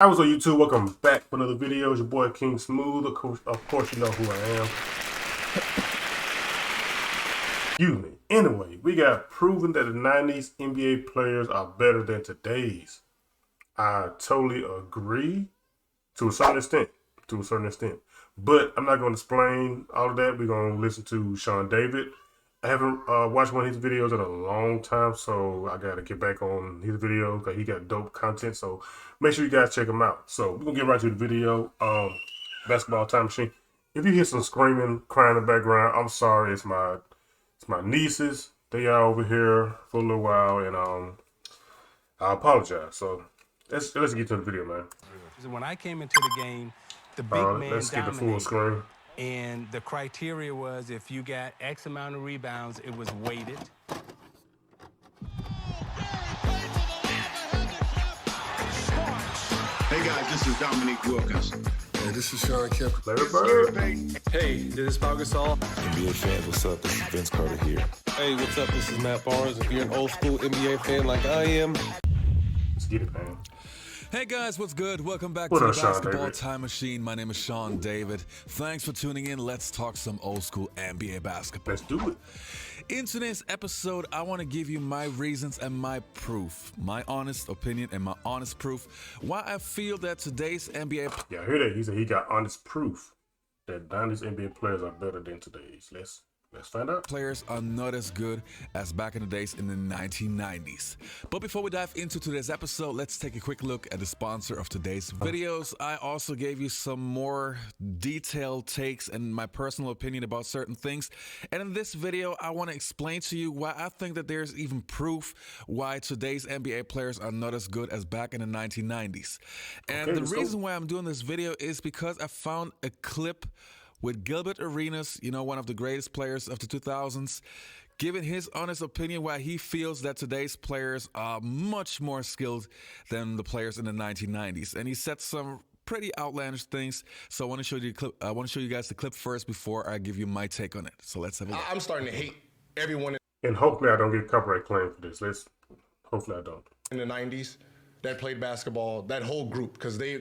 I was on YouTube. Welcome back for another video. It's your boy King Smooth. Of course, you know who I am. Excuse me. Anyway, we got proven that the 90s NBA players are better than today's. I totally agree to a certain extent. But I'm not going to explain all of that. We're going to listen to Sean David. I haven't watched one of his videos in a long time, so I got to get back on his video because he got dope content. So make sure you guys check him out. So we're going to get right to the video. Basketball Time Machine. If you hear some screaming, crying in the background, I'm sorry. It's my nieces. They are over here for a little while, and I apologize. So let's get to the video, man. When I came into the game, the big man Let's get the full dominated. screen. And the criteria was if you got X amount of rebounds, it was weighted. Hey guys, this is Dominique Wilkins. Hey, this is Sean Kemp. Larry Bird. Hey, this is Pau Gasol. NBA fans, what's up? This is Vince Carter here. Hey, what's up? This is Matt Barnes. If you're an old school NBA fan like I am, Let's get it, man. Hey guys, what's good? Welcome back What to the up, Sean Basketball David? Time Machine. My name is Sean David. Thanks for tuning in. Let's talk some old school NBA basketball. Let's do it. In today's episode, I want to give you my reasons and my proof, my honest opinion and my honest proof, why I feel that today's NBA. Yeah, I hear that. He said he got honest proof that 90s NBA players are better than today's. Let's find out. Players are not as good as back in the days in the 1990s. But before we dive into today's episode, let's take a quick look at the sponsor of today's videos. I also gave you some more detailed takes and my personal opinion about certain things. And in this video, I want to explain to you why I think that there's even proof why today's NBA players are not as good as back in the 1990s. And Okay, the so- reason why I'm doing this video is because I found a clip with Gilbert Arenas, one of the greatest players of the 2000s, giving his honest opinion why he feels that today's players are much more skilled than the players in the 1990s. And he said some pretty outlandish things. So I want to show you the clip. I want to show you guys the clip first before I give you my take on it. So let's have a look. I'm starting to hate everyone And hopefully I don't get copyright claim for this. Hopefully I don't. in the 90s that played basketball, that whole group, because they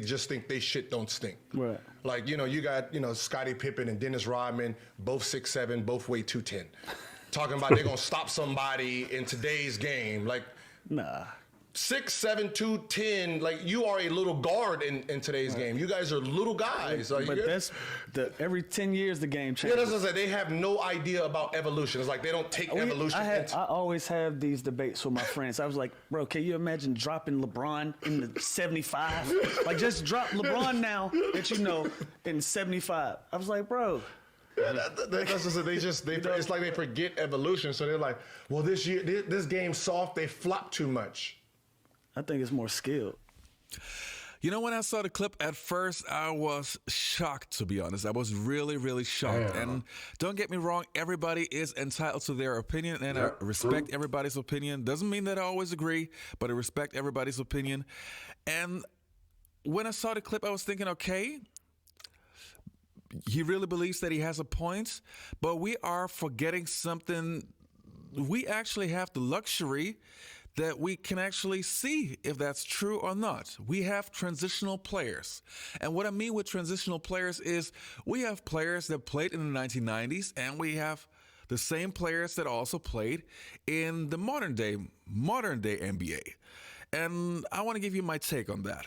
just think they shit don't stink. Right. Like, you got, Scottie Pippen and Dennis Rodman, both 6'7", both weigh 210. Talking about they're going to stop somebody in today's game. Like, Nah. 6'7", 210, like, you are a little guard in today's game. You guys are little guys. Like, But that's every 10 years the game yeah, changes. that's what I said. They have no idea about evolution. It's like they don't take evolution into I always have these debates with my friends. I was like, bro, can you imagine dropping LeBron in the 75? Like, just drop LeBron now that you know in 75. I was like, bro. That's just it's like they forget evolution. So they're like, well, this game's soft. They flop too much. I think it's more skilled. When I saw the clip at first, I was shocked, to be honest. I was really, really shocked. Yeah. And don't get me wrong, everybody is entitled to their opinion, and I respect everybody's opinion. Doesn't mean that I always agree, but I respect everybody's opinion. And when I saw the clip, I was thinking, okay, he really believes that he has a point, but we are forgetting something. We actually have the luxury that we can actually see if that's true or not. We have transitional players. And what I mean with transitional players is we have players that played in the 1990s, and we have the same players that also played in the modern day NBA. And I want to give you my take on that.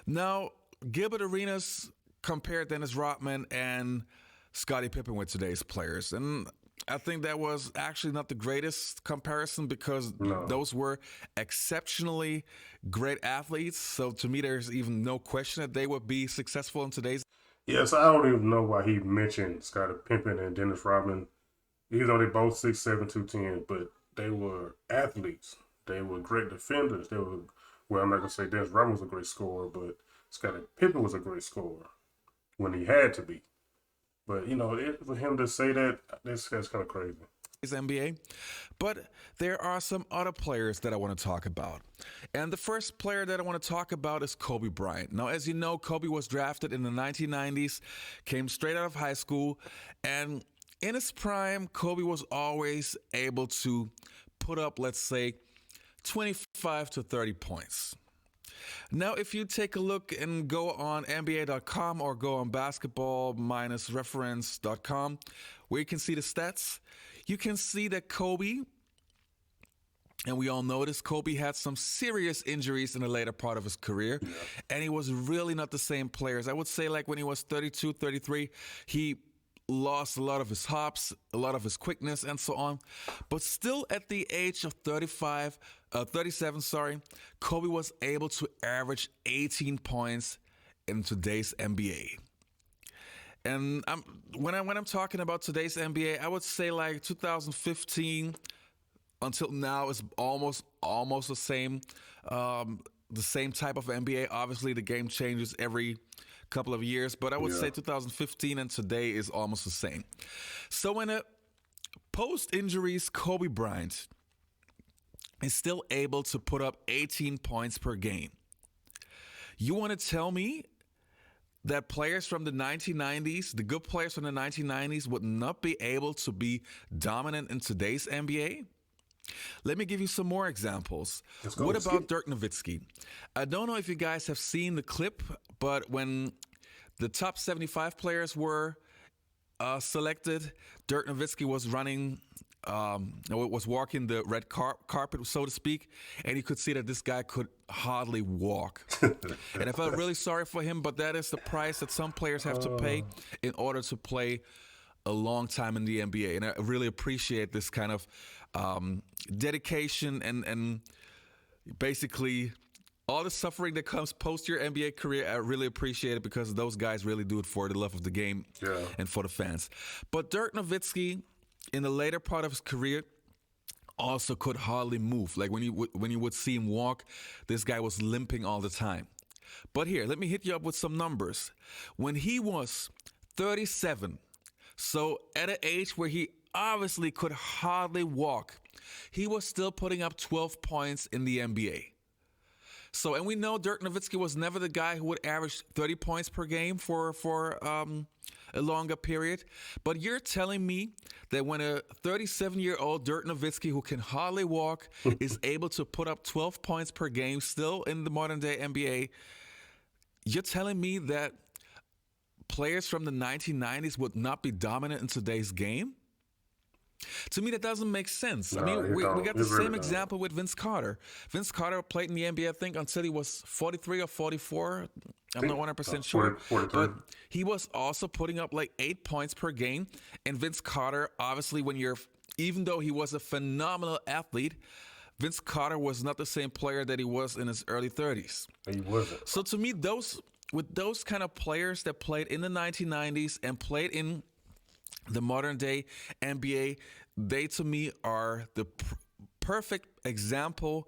Now, Gilbert Arenas compared Dennis Rodman and Scottie Pippen with today's players. And I think that was actually not the greatest comparison because those were exceptionally great athletes. So to me, there's even no question that they would be successful in today's. Yes, I don't even know why he mentioned Scottie Pippen and Dennis Rodman. Even though they both 6'7", 210, but they were athletes. They were great defenders. I'm not going to say Dennis Rodman was a great scorer, but Scottie Pippen was a great scorer when he had to be. But, for him to say that's kind of crazy. NBA, but there are some other players that I want to talk about. And the first player that I want to talk about is Kobe Bryant. Now, as you know, Kobe was drafted in the 1990s, came straight out of high school, and in his prime, Kobe was always able to put up, let's say, 25 to 30 points. Now, if you take a look and go on NBA.com or go on basketball-reference.com, where you can see the stats, you can see that Kobe, and we all know this, Kobe had some serious injuries in the later part of his career, and he was really not the same player. I would say like when he was 32, 33, he lost a lot of his hops, a lot of his quickness, and so on. But still at the age of 37, Kobe was able to average 18 points in today's NBA. And when I'm talking about today's NBA, I would say like 2015 until now is almost the same type of NBA. Obviously, the game changes every couple of years, but I would say 2015 and today is almost the same. So in a post-injuries Kobe Bryant is still able to put up 18 points per game. You want to tell me that players from the 1990s, the good players from the 1990s, would not be able to be dominant in today's NBA? Let me give you some more examples. What about Dirk Nowitzki? I don't know if you guys have seen the clip, but when the top 75 players were selected, Dirk Nowitzki was was walking the red carpet, so to speak, and you could see that this guy could hardly walk. And I felt really sorry for him, but that is the price that some players have to pay in order to play a long time in the NBA. And I really appreciate this kind of dedication and basically all the suffering that comes post your NBA career. I really appreciate it because those guys really do it for the love of the game and for the fans. But Dirk Nowitzki, in the later part of his career, also could hardly move. Like when you would see him walk, this guy was limping all the time. But here, let me hit you up with some numbers. When he was 37, so at an age where he obviously could hardly walk, he was still putting up 12 points in the NBA. So, and we know Dirk Nowitzki was never the guy who would average 30 points per game for a longer period. But you're telling me that when a 37-year-old Dirk Nowitzki who can hardly walk is able to put up 12 points per game still in the modern-day NBA, you're telling me that players from the 1990s would not be dominant in today's game? To me, that doesn't make sense. I mean, we got the same example with Vince Carter. Vince Carter played in the NBA, I think, until he was 43 or 44. I'm not 100% sure. 43. But he was also putting up like 8 points per game. And Vince Carter, obviously, even though he was a phenomenal athlete, Vince Carter was not the same player that he was in his early 30s. He wasn't. So to me, with those kind of players that played in the 1990s and played in the modern day NBA, they to me are the perfect example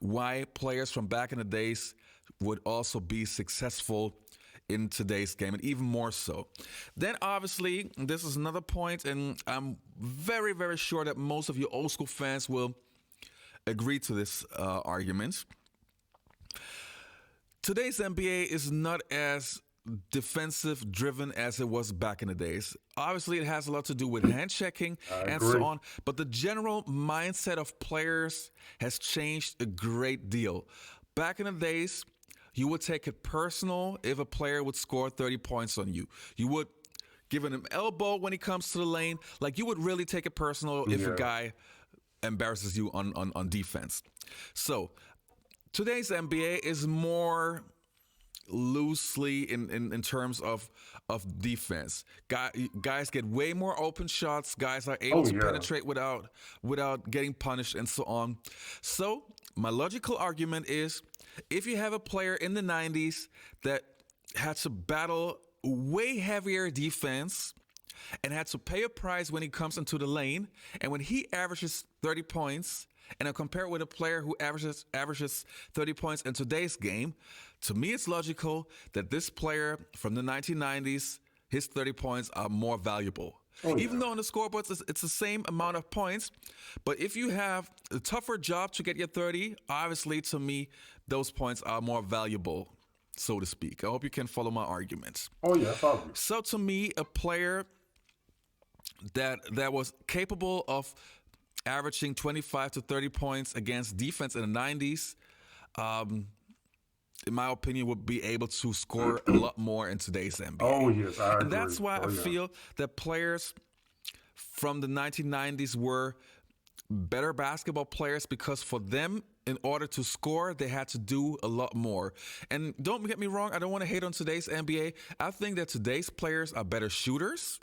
why players from back in the days would also be successful in today's game, and even more so. Then obviously, this is another point, and I'm very, very sure that most of you old school fans will agree to this argument. Today's NBA is not as defensive driven as it was back in the days. Obviously, it has a lot to do with hand checking and so on, but the general mindset of players has changed a great deal. Back in the days, you would take it personal if a player would score 30 points on you. You would give him an elbow when he comes to the lane. Like, you would really take it personal if a guy embarrasses you on defense. So today's NBA is more loosely in terms of defense. Guys get way more open shots. Guys are able to penetrate without getting punished and so on. So my logical argument is, if you have a player in the 90s that had to battle way heavier defense and had to pay a price when he comes into the lane, and when he averages 30 points, and I compare it with a player who averages 30 points in today's game, to me it's logical that this player from the 1990s, his 30 points are more valuable. Even though on the scoreboard it's the same amount of points, but if you have a tougher job to get your 30, obviously to me those points are more valuable, so to speak. I hope you can follow my arguments. So to me, a player that was capable of averaging 25 to 30 points against defense in the 90s in my opinion, would be able to score a lot more in today's NBA. Oh yes, I agree. And that's why I yeah. feel that players from the 1990s were better basketball players, because for them, in order to score, they had to do a lot more. And don't get me wrong, I don't want to hate on today's NBA. I think that today's players are better shooters.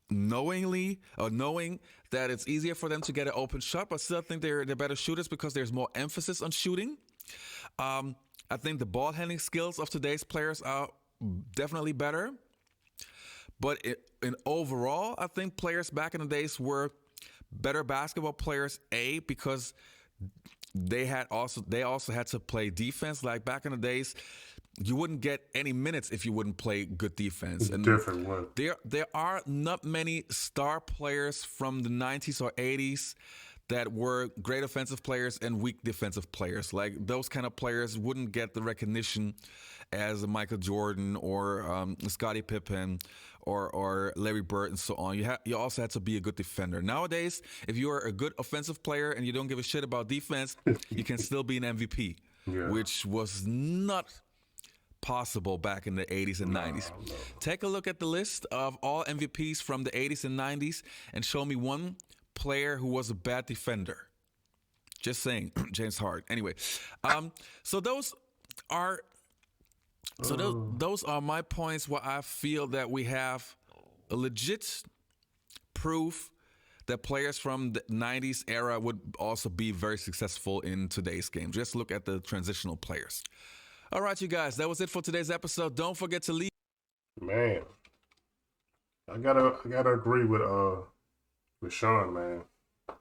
Knowing that it's easier for them to get an open shot, but still think they're better shooters because there's more emphasis on shooting. I think the ball handling skills of today's players are definitely better. But in overall, I think players back in the days were better basketball players, because they also had to play defense. Like back in the days, you wouldn't get any minutes if you wouldn't play good defense. And different one. There are not many star players from the 90s or 80s that were great offensive players and weak defensive players. Like those kind of players wouldn't get the recognition as a Michael Jordan or Scottie Pippen or Larry Bird and so on. You also had to be a good defender. Nowadays, if you are a good offensive player and you don't give a shit about defense, you can still be an MVP, which was not possible back in the 80s and 90s. No. Take a look at the list of all MVPs from the 80s and 90s and show me one player who was a bad defender. Just saying, James Harden. Anyway, so those are my points where I feel that we have a legit proof that players from the 90s era would also be very successful in today's game. Just look at the transitional players. All right, you guys, that was it for today's episode. Don't forget to leave. Man, I gotta agree with Sean, man.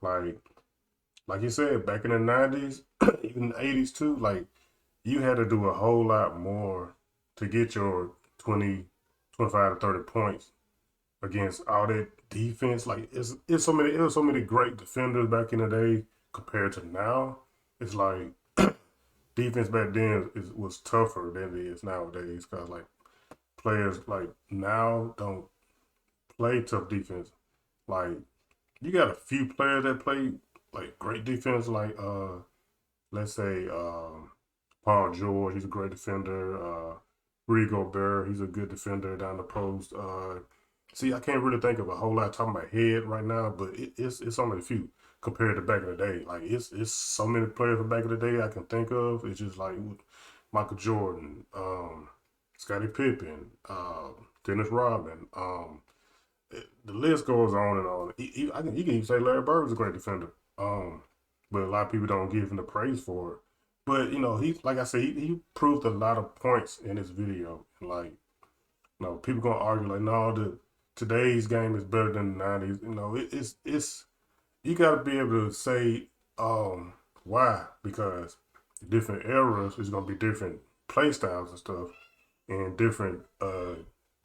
Like you said, back in the 90s, even the 80s too, like you had to do a whole lot more to get your 20, 25 to 30 points against all that defense. Like it was so many great defenders back in the day compared to now. It's like defense back then was tougher than it is nowadays, because like players like now don't play tough defense. Like you got a few players that play like great defense, like let's say Paul George, he's a great defender. Rudy Gobert, he's a good defender down the post. See, I can't really think of a whole lot top of my head right now, but it's only a few compared to back in the day. Like it's so many players from back in the day I can think of. It's just like Michael Jordan, Scottie Pippen, Dennis Rodman. The list goes on and on. You can even say Larry Bird was a great defender. But a lot of people don't give him the praise for it. But you know, like I said, he proved a lot of points in this video. Like, you know, people gonna argue like, no, today's game is better than the 90s. You know, it's you gotta be able to say why, because different eras is gonna be different play styles and stuff, and different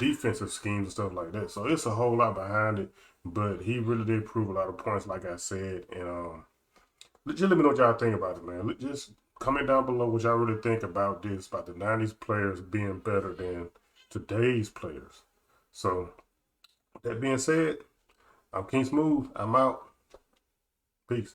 defensive schemes and stuff like that. So it's a whole lot behind it. But he really did prove a lot of points, like I said. And just let me know what y'all think about it, man. Just comment down below what y'all really think about this, about the 90s players being better than today's players. So, that being said, I'm King Smooth. I'm out. Peace.